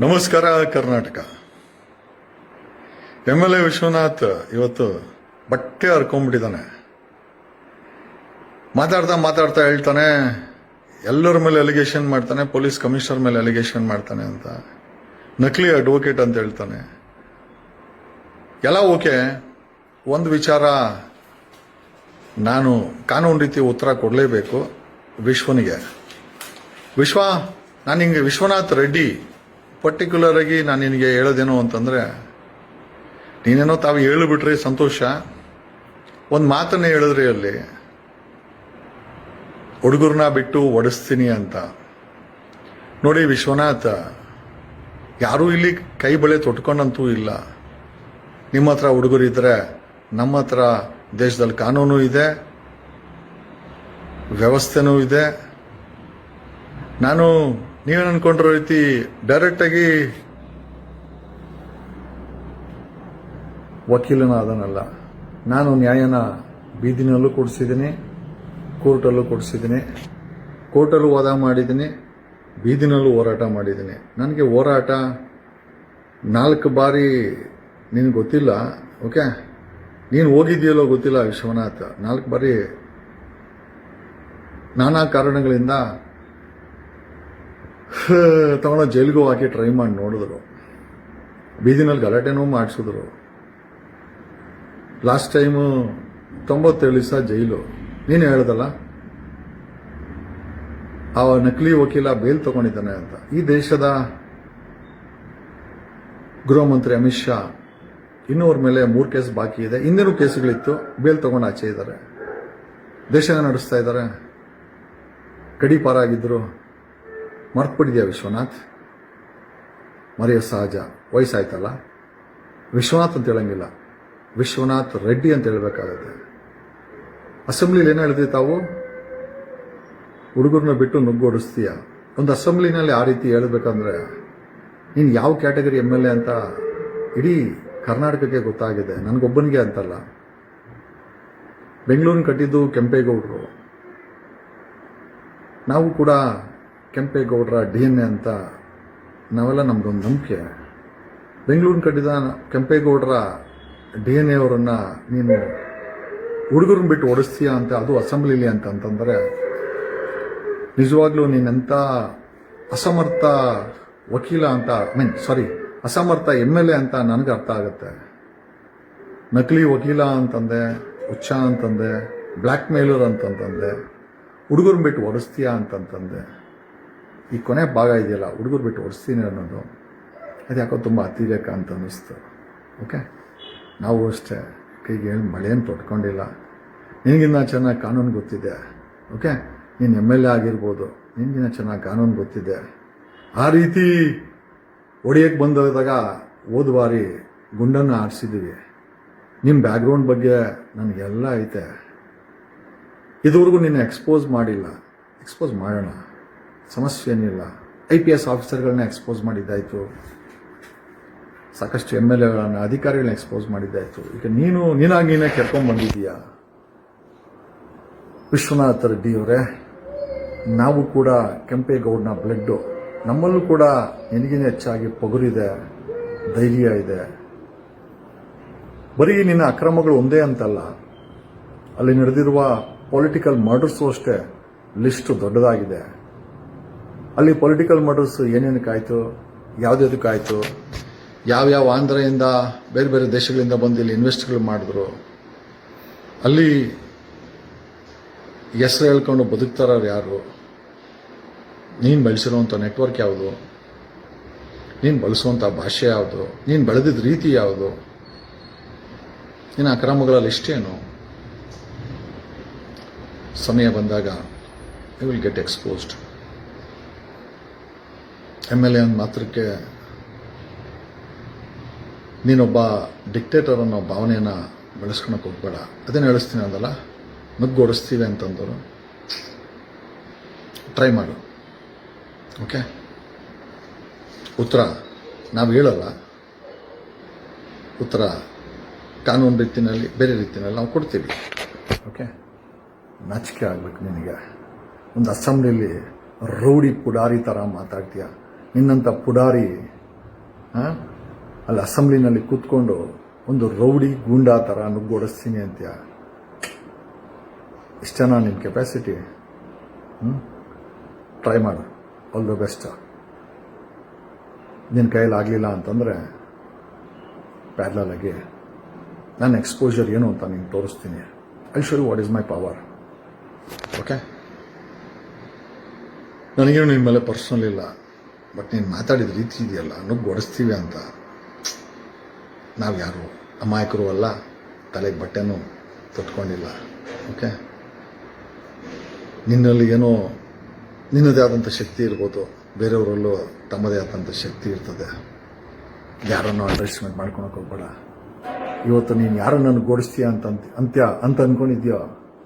ನಮಸ್ಕಾರ ಕರ್ನಾಟಕ. MLA ವಿಶ್ವನಾಥ್ ಇವತ್ತು ಬಟ್ಟೆ ಹರ್ಕೊಂಡ್ಬಿಟ್ಟಿದ್ದಾನೆ. ಮಾತಾಡ್ತಾ ಹೇಳ್ತಾನೆ ಎಲ್ಲರ ಮೇಲೆ ಅಲಿಗೇಷನ್ ಮಾಡ್ತಾನೆ, ಪೊಲೀಸ್ ಕಮಿಷನರ್ ಮೇಲೆ ಅಲಿಗೇಷನ್ ಮಾಡ್ತಾನೆ ಅಂತ, ನಕಲಿ ಅಡ್ವೊಕೇಟ್ ಅಂತ ಹೇಳ್ತಾನೆ. ಎಲ್ಲ ಓಕೆ. ಒಂದು ವಿಚಾರ ನಾನು ಕಾನೂನು ರೀತಿ ಉತ್ತರ ಕೊಡಲೇಬೇಕು ವಿಶ್ವನಿಗೆ. ನಾನು ಹಿಂಗೆ ವಿಶ್ವನಾಥ್ ರೆಡ್ಡಿ ಪರ್ಟಿಕ್ಯುಲರ್ ಆಗಿ ನಾನು ನಿನಗೆ ಹೇಳೋದೇನು ಅಂತಂದರೆ, ನೀನೇನೋ ತಾವು ಹೇಳಿಬಿಟ್ರಿ ಸಂತೋಷ. ಒಂದು ಮಾತನ್ನೇ ಹೇಳಿದ್ರಿ ಅಲ್ಲಿ, ಹುಡುಗರನ್ನ ಬಿಟ್ಟು ಒಡಿಸ್ತೀನಿ ಅಂತ. ನೋಡಿ ವಿಶ್ವನಾಥ್, ಯಾರೂ ಇಲ್ಲಿ ಕೈ ಬಳೆ ತೊಟ್ಕೊಂಡಂತೂ ಇಲ್ಲ. ನಿಮ್ಮ ಹತ್ರ ಹುಡುಗರಿದ್ರೆ ನಮ್ಮ ಹತ್ರ ದೇಶದಲ್ಲಿ ಕಾನೂನು ಇದೆ, ವ್ಯವಸ್ಥೆನೂ ಇದೆ. ನಾನು ನೀವೇನು ಅನ್ಕೊಂಡಿರೋ ರೀತಿ ಡೈರೆಕ್ಟಾಗಿ ವಕೀಲನ ಅದನ್ನಲ್ಲ. ನಾನು ನ್ಯಾಯನ ಬೀದಿನಲ್ಲೂ ಕೊಡಿಸಿದ್ದೀನಿ, ಕೋರ್ಟಲ್ಲೂ ಕೊಡಿಸಿದ್ದೀನಿ. ಕೋರ್ಟಲ್ಲೂ ವಾದ ಮಾಡಿದ್ದೀನಿ, ಬೀದಿನಲ್ಲೂ ಹೋರಾಟ ಮಾಡಿದ್ದೀನಿ. ನನಗೆ ಹೋರಾಟ 4 ಬಾರಿ ನಿನಗೆ ಗೊತ್ತಿಲ್ಲ. ಓಕೆ, ನೀನು ಹೋಗಿದ್ದೀಯಲ್ಲೋ ಗೊತ್ತಿಲ್ಲ ವಿಶ್ವನಾಥ್. 4 ಬಾರಿ ನಾನಾ ಕಾರಣಗಳಿಂದ ತಗೊಂಡು ಜೈಲಿಗೂ ಹಾಕಿ ಟ್ರೈ ಮಾಡಿ ನೋಡಿದ್ರು. ಬೀದಿನಲ್ಲಿ ಗಲಾಟೆನೂ ಮಾಡಿಸಿದ್ರು. ಲಾಸ್ಟ್ ಟೈಮು 97 ದಿವಸ ಜೈಲು. ನೀನು ಹೇಳ್ದಲ್ಲ ಆ ನಕಲಿ ವಕೀಲ ಬೇಲ್ ತಗೊಂಡಿದ್ದಾನೆ ಅಂತ. ಈ ದೇಶದ ಗೃಹ ಮಂತ್ರಿ ಅಮಿತ್ ಶಾ ಇನ್ನೂರ ಮೇಲೆ 3 ಕೇಸ್ ಬಾಕಿ ಇದೆ. ಹಿಂದಿನೂ ಕೇಸುಗಳಿತ್ತು, ಬೇಲ್ ತಗೊಂಡು ಆಚೆ ಇದ್ದಾರೆ, ದೇಶನ ನಡೆಸ್ತಾ ಇದ್ದಾರೆ. ಗಡೀಪಾರಾಗಿದ್ದರು. ಮರ್ತ್ಬಿಟ್ಟಿದ್ಯಾ ವಿಶ್ವನಾಥ್? ಮರೆಯೋ ಸಹಜ, ವಯಸ್ಸಾಯ್ತಲ್ಲ. ವಿಶ್ವನಾಥ್ ಅಂತ ಹೇಳಂಗಿಲ್ಲ, ವಿಶ್ವನಾಥ್ ರೆಡ್ಡಿ ಅಂತ ಹೇಳಬೇಕಾಗತ್ತೆ. ಅಸೆಂಬ್ಲಿಲಿ ಏನೋ ಹೇಳಿದ್ರಿ ತಾವು, ಹುಡುಗರನ್ನ ಬಿಟ್ಟು ನುಗ್ಗೋಡಿಸ್ತೀಯ. ಒಂದು ಅಸೆಂಬ್ಲಿನಲ್ಲಿ ಆ ರೀತಿ ಹೇಳಬೇಕಂದ್ರೆ ನೀನು ಯಾವ ಕ್ಯಾಟಗರಿ MLA ಅಂತ ಇಡೀ ಕರ್ನಾಟಕಕ್ಕೆ ಗೊತ್ತಾಗಿದೆ, ನನಗೊಬ್ಬನಿಗೆ ಅಂತಲ್ಲ. ಬೆಂಗಳೂರಿನ ಕಟ್ಟಿದ್ದು ಕೆಂಪೇಗೌಡರು. ನಾವು ಕೂಡ ಕೆಂಪೇಗೌಡರ DNA ಅಂತ ನಾವೆಲ್ಲ ನಮ್ದೊಂದು ನಂಬಿಕೆ. ಬೆಂಗಳೂರಿನ ಕಟ್ಟಿದ ಕೆಂಪೇಗೌಡರ DNA ಅವರನ್ನ ನೀನು ಹುಡುಗರನ್ನ ಬಿಟ್ಟು ಓಡಿಸ್ತೀಯ ಅಂತ, ಅದು ಅಸೆಂಬ್ಲಿಲಿ ಅಂತಂದರೆ ನಿಜವಾಗ್ಲೂ ನೀನೆಂಥ ಅಸಮರ್ಥ ವಕೀಲ ಅಂತ, ಅಸಮರ್ಥ MLA ಅಂತ ನನಗೆ ಅರ್ಥ ಆಗುತ್ತೆ. ನಕಲಿ ವಕೀಲ ಅಂತಂದೆ, ಹುಚ್ಚ ಅಂತಂದೆ, ಬ್ಲ್ಯಾಕ್ ಮೇಲರ್ ಅಂತಂತಂದೆ, ಹುಡುಗರನ್ನ ಬಿಟ್ಟು ಓಡಿಸ್ತೀಯ ಅಂತಂತಂದೆ. ಈ ಕೊನೆ ಭಾಗ ಇದೆಯಲ್ಲ, ಹುಡುಗರು ಬಿಟ್ಟು ಓಡಿಸ್ತೀನಿ ಅನ್ನೋದು, ಅದು ಯಾಕೋ ತುಂಬ ಅತಿರೇಕ ಅಂತ ಅನ್ನಿಸ್ತು. ಓಕೆ, ನಾವು ಅಷ್ಟೇ ಕೈಗೆ ಹೇಳಿ ಮಳೆಯನ್ನು ತೊಟ್ಕೊಂಡಿಲ್ಲ. ನಿನಗಿನ್ನ ಚೆನ್ನಾಗಿ ಕಾನೂನು ಗೊತ್ತಿದೆ. ಓಕೆ, ನೀನು MLA ಆಗಿರ್ಬೋದು, ನಿನಗಿನ್ನ ಚೆನ್ನಾಗಿ ಕಾನೂನು ಗೊತ್ತಿದೆ. ಆ ರೀತಿ ಹೊಡೆಯಕ್ಕೆ ಬಂದಾಗ ಹೋದ ಬಾರಿ ಗುಂಡನ್ನು ಆರಿಸಿದ್ದೀವಿ. ನಿಮ್ಮ ಬ್ಯಾಕ್ಗ್ರೌಂಡ್ ಬಗ್ಗೆ ನನಗೆಲ್ಲ ಐತೆ. ಇದುವರೆಗೂ ನಿನ್ನ ಎಕ್ಸ್ಪೋಸ್ ಮಾಡಿಲ್ಲ, ಎಕ್ಸ್ಪೋಸ್ ಮಾಡೋಣ, ಸಮಸ್ಯೆ ಏನಿಲ್ಲ. IPS ಆಫೀಸರ್ಗಳನ್ನ ಎಕ್ಸ್ಪೋಸ್ ಮಾಡಿದ್ದಾಯಿತು, ಸಾಕಷ್ಟು MLAಗಳನ್ನ, ಅಧಿಕಾರಿಗಳನ್ನ ಎಕ್ಸ್ಪೋಸ್ ಮಾಡಿದ್ದಾಯಿತು. ಈಗ ನೀನೇ ಕೆರ್ಕೊಂಡ್ಬಂದಿದ್ದೀಯಾ ವಿಶ್ವನಾಥ್ ರೆಡ್ಡಿ ಅವರೇ. ನಾವು ಕೂಡ ಕೆಂಪೇಗೌಡನ ಬ್ಲಡ್ಡು, ನಮ್ಮಲ್ಲೂ ಕೂಡ ನಿನಗಿನ ಹೆಚ್ಚಾಗಿ ಪೊಗರಿದೆ, ಧೈರ್ಯ ಇದೆ. ಬರೀ ನಿನ್ನ ಅಕ್ರಮಗಳು ಒಂದೇ ಅಂತಲ್ಲ, ಅಲ್ಲಿ ನಡೆದಿರುವ ಪೊಲಿಟಿಕಲ್ ಮರ್ಡರ್ಸು ಅಷ್ಟೇ ಲಿಸ್ಟು ದೊಡ್ಡದಾಗಿದೆ. ಅಲ್ಲಿ ಪೊಲಿಟಿಕಲ್ ಮರ್ಡರ್ಸ್ ಏನೇನಕ್ಕಾಯಿತು, ಯಾವುದಕ್ಕಾಯಿತು, ಯಾವ್ಯಾವ ಆಂಧ್ರದಿಂದ ಬೇರೆ ಬೇರೆ ದೇಶಗಳಿಂದ ಬಂದು ಇಲ್ಲಿ ಇನ್ವೆಸ್ಟ್ಗಳು ಮಾಡಿದ್ರು, ಅಲ್ಲಿ ಹೆಸರು ಹೇಳ್ಕೊಂಡು ಬದುಕ್ತಾರವ್ರು ಯಾರು, ನೀನು ಬೆಳೆಸಿರುವಂಥ ನೆಟ್ವರ್ಕ್ ಯಾವುದು, ನೀನು ಬಳಸುವಂಥ ಭಾಷೆ ಯಾವುದು, ನೀನು ಬೆಳೆದಿದ್ದ ರೀತಿ ಯಾವುದು, ನಿನ್ನ ಅಕ್ರಮಗಳ ಲಿಸ್ಟ್ ಏನು. ಸಮಯ ಬಂದಾಗ you will get exposed. MLA ಅಂದ ಮಾತ್ರಕ್ಕೆ ನೀನೊಬ್ಬ ಡಿಕ್ಟೇಟರ್ ಅನ್ನೋ ಭಾವನೆಯನ್ನು ಬೆಳೆಸ್ಕೊಳಕ್ಕೆ ಹೋಗ್ಬೇಡ. ಅದೇನು ಹೇಳಿಸ್ತೀನಿ ಅಂದಲ್ಲ, ನುಗ್ಗೋಡಿಸ್ತೀವಿ ಅಂತಂದರು. ಟ್ರೈ ಮಾಡು. ಓಕೆ, ಉತ್ತರ ನಾವು ಹೇಳಲ್ಲ, ಉತ್ತರ ಕಾನೂನು ರೀತಿಯಲ್ಲಿ ಬೇರೆ ರೀತಿಯಲ್ಲಿ ನಾವು ಕೊಡ್ತೀವಿ. ಓಕೆ, ನಾಚಿಕೆ ಆಗ್ಬೇಕು ನಿನಗೆ. ಒಂದು ಅಸೆಂಬ್ಲಿಯಲ್ಲಿ ರೌಡಿ ಪುಡಾರಿ ಥರ ಮಾತಾಡ್ತೀಯ. ನಿನ್ನಂಥ ಪುಡಾರಿ ಅಲ್ಲಿ ಅಸೆಂಬ್ಲಿನಲ್ಲಿ ಕೂತ್ಕೊಂಡು ಒಂದು ರೌಡಿ ಗೂಂಡಾ ಥರ ನುಗ್ಗೋಡಿಸ್ತೀನಿ ಅಂತೀಯ. ಇಷ್ಟನಾ ನಿನ್ನ ಕೆಪಾಸಿಟಿ? ಟ್ರೈ ಮಾಡು. All the best. ನಿನ್ನ ಕೈಯಲ್ಲಿ ಆಗಲಿಲ್ಲ ಅಂತಂದರೆ ಪ್ಯಾರಲಲ್ ಆಗಿ ನನ್ನ ಎಕ್ಸ್ಪೋಜರ್ ಏನು ಅಂತ ನಿಂಗೆ ತೋರಿಸ್ತೀನಿ. I show you what is my power. Okay? ನನಗೇನು ನಿನ್ನ ಮೇಲೆ ಪರ್ಸನಲ್ ಇಲ್ಲ, ಬಟ್ ನೀನು ಮಾತಾಡಿದ ರೀತಿ ಇದೆಯಲ್ಲ, ನುಗ್ಗೋಡಿಸ್ತೀವಿ ಅಂತ. ನಾವು ಯಾರು ಅಮಾಯಕರು ಅಲ್ಲ, ತಲೆಗೆ ಬಟ್ಟೆನೂ ತೊಟ್ಕೊಂಡಿಲ್ಲ. ಓಕೆ? ನಿನ್ನಲ್ಲಿ ಏನೋ ನಿನ್ನದೇ ಆದಂಥ ಶಕ್ತಿ ಇರ್ಬೋದು, ಬೇರೆಯವರಲ್ಲೂ ತಮ್ಮದೇ ಆದಂಥ ಶಕ್ತಿ ಇರ್ತದೆ. ಯಾರನ್ನು ಅಂಡರ್ ಎಸ್ಟಿಮೇಟ್ ಮಾಡ್ಕೊಳಕ್ಕೆ ಹೋಗ್ಬೇಡ. ಇವತ್ತು ನೀನು ಯಾರನ್ನು ಗೋಡಿಸ್ತೀಯ ಅಂತ ಅಂದ್ಕೊಂಡಿದ್ಯೋ,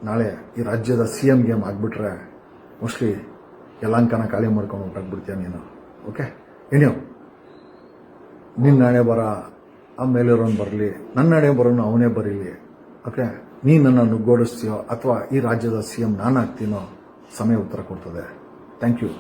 ನಾಳೆ ಈ ರಾಜ್ಯದ CM ಗೇಮ್ ಆಗಿಬಿಟ್ರೆ ಮೋಸ್ಟ್ಲಿ ಯಲಹಂಕನ ಖಾಲಿ ಮಾಡ್ಕೊಂಡು ಹೊಂಟಾಗ್ಬಿಡ್ತೀಯ ನೀನು. ಓಕೆ? ಏನೋ ನಿನ್ನ ನಾಳೆ ಬರ ಆ ಮೇಲಿರೋನು ಬರಲಿ, ನನ್ನ ನಾಳೆ ಬರೋನು ಅವನೇ ಬರೀಲಿ. ಓಕೆ? ನೀನು ನನ್ನ ನುಗ್ಗೋಡಿಸ್ತೀಯೋ ಅಥವಾ ಈ ರಾಜ್ಯದ CM ನಾನು ಆಗ್ತೀನೋ, ಸಮಯ ಉತ್ತರ ಕೊಡ್ತದೆ. Thank you.